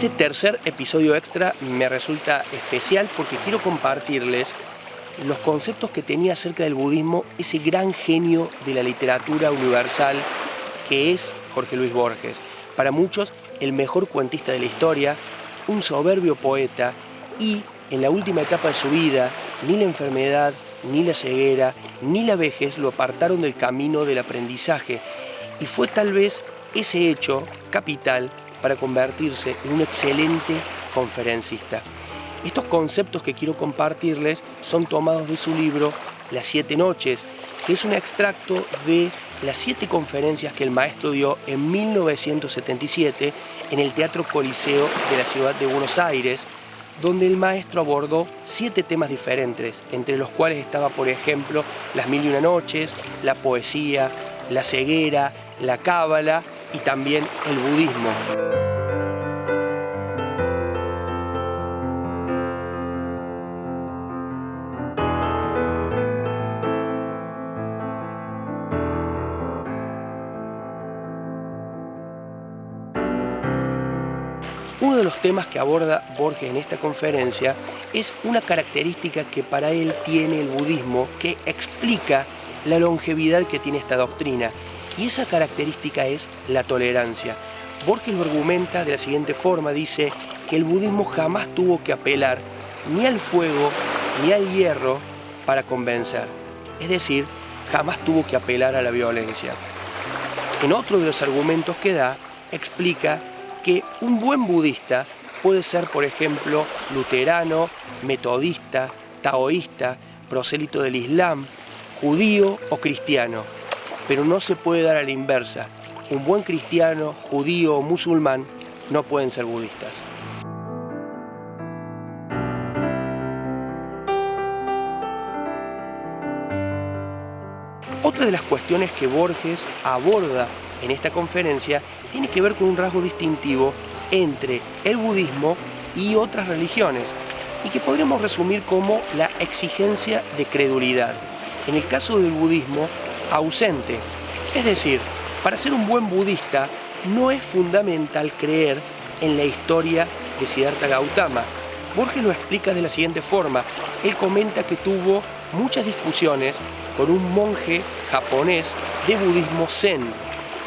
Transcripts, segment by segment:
Este tercer episodio extra me resulta especial porque quiero compartirles los conceptos que tenía acerca del budismo ese gran genio de la literatura universal que es Jorge Luis Borges. Para muchos, el mejor cuentista de la historia, un soberbio poeta y, en la última etapa de su vida, ni la enfermedad, ni la ceguera, ni la vejez lo apartaron del camino del aprendizaje y fue tal vez ese hecho capital para convertirse en un excelente conferencista. Estos conceptos que quiero compartirles son tomados de su libro Las 7 noches, que es un extracto de las 7 conferencias que el maestro dio en 1977 en el Teatro Coliseo de la ciudad de Buenos Aires, donde el maestro abordó 7 temas diferentes, entre los cuales estaba, por ejemplo, las 1001 noches, la poesía, la ceguera, la cábala y también el budismo. Uno de los temas que aborda Borges en esta conferencia es una característica que para él tiene el budismo que explica la longevidad que tiene esta doctrina, y esa característica es la tolerancia. Borges lo argumenta de la siguiente forma, dice que el budismo jamás tuvo que apelar ni al fuego ni al hierro para convencer, es decir, jamás tuvo que apelar a la violencia. En otro de los argumentos que da, explica que un buen budista puede ser, por ejemplo, luterano, metodista, taoísta, prosélito del Islam, judío o cristiano, pero no se puede dar a la inversa. Un buen cristiano, judío o musulmán no pueden ser budistas. Otra de las cuestiones que Borges aborda en esta conferencia tiene que ver con un rasgo distintivo entre el budismo y otras religiones, y que podríamos resumir como la exigencia de credulidad. En el caso del budismo, ausente. Es decir, para ser un buen budista no es fundamental creer en la historia de Siddhartha Gautama. Borges lo explica de la siguiente forma. Él comenta que tuvo muchas discusiones con un monje japonés de budismo zen,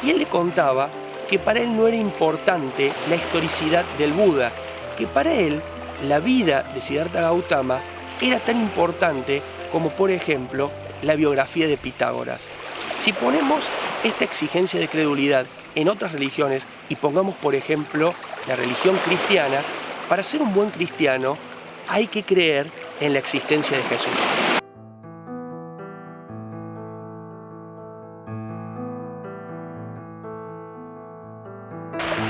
y él le contaba que para él no era importante la historicidad del Buda, que para él la vida de Siddhartha Gautama era tan importante como, por ejemplo, la biografía de Pitágoras. Si ponemos esta exigencia de credulidad en otras religiones y pongamos, por ejemplo, la religión cristiana, para ser un buen cristiano hay que creer en la existencia de Jesús.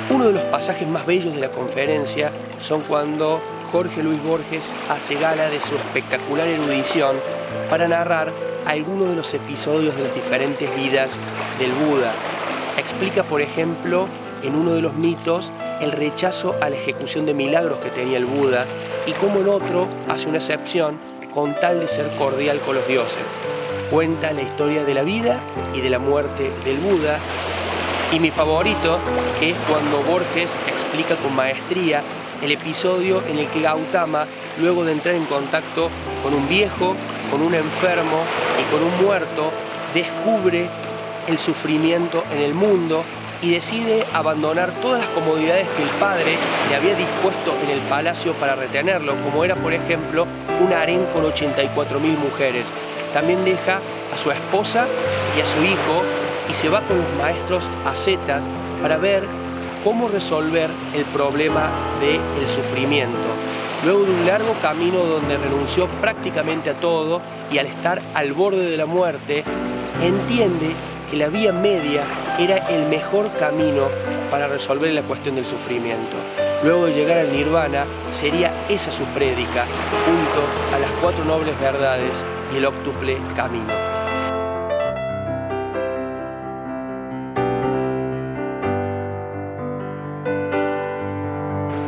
Uno de los pasajes más bellos de la conferencia son cuando Jorge Luis Borges hace gala de su espectacular erudición para narrar algunos de los episodios de las diferentes vidas del Buda. Explica, por ejemplo, en uno de los mitos, el rechazo a la ejecución de milagros que tenía el Buda, y cómo en otro hace una excepción con tal de ser cordial con los dioses. Cuenta la historia de la vida y de la muerte del Buda, y mi favorito, que es cuando Borges explica con maestría el episodio en el que Gautama, luego de entrar en contacto con un viejo, con un enfermo y con un muerto, descubre el sufrimiento en el mundo y decide abandonar todas las comodidades que el padre le había dispuesto en el palacio para retenerlo, como era, por ejemplo, un harén con 84.000 mujeres. También deja a su esposa y a su hijo y se va con los maestros ascetas para ver cómo resolver el problema del sufrimiento. Luego de un largo camino donde renunció prácticamente a todo y al estar al borde de la muerte, entiende que la vía media era el mejor camino para resolver la cuestión del sufrimiento. Luego de llegar al nirvana, sería esa su prédica, junto a las 4 nobles verdades y el óctuple camino.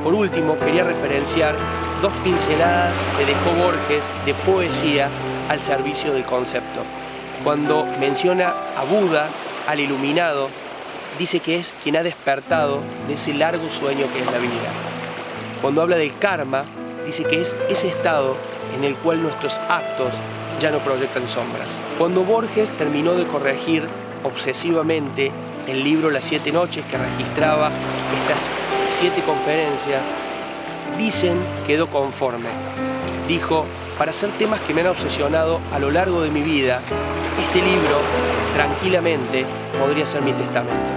Por último, quería referenciar 2 pinceladas que dejó Borges de poesía al servicio del concepto. Cuando menciona a Buda, al iluminado, dice que es quien ha despertado de ese largo sueño que es la vida. Cuando habla del karma, dice que es ese estado en el cual nuestros actos ya no proyectan sombras. Cuando Borges terminó de corregir obsesivamente el libro Las 7 noches, que registraba estas 7 conferencias, dicen quedó conforme. Dijo: para hacer temas que me han obsesionado a lo largo de mi vida, este libro tranquilamente podría ser mi testamento.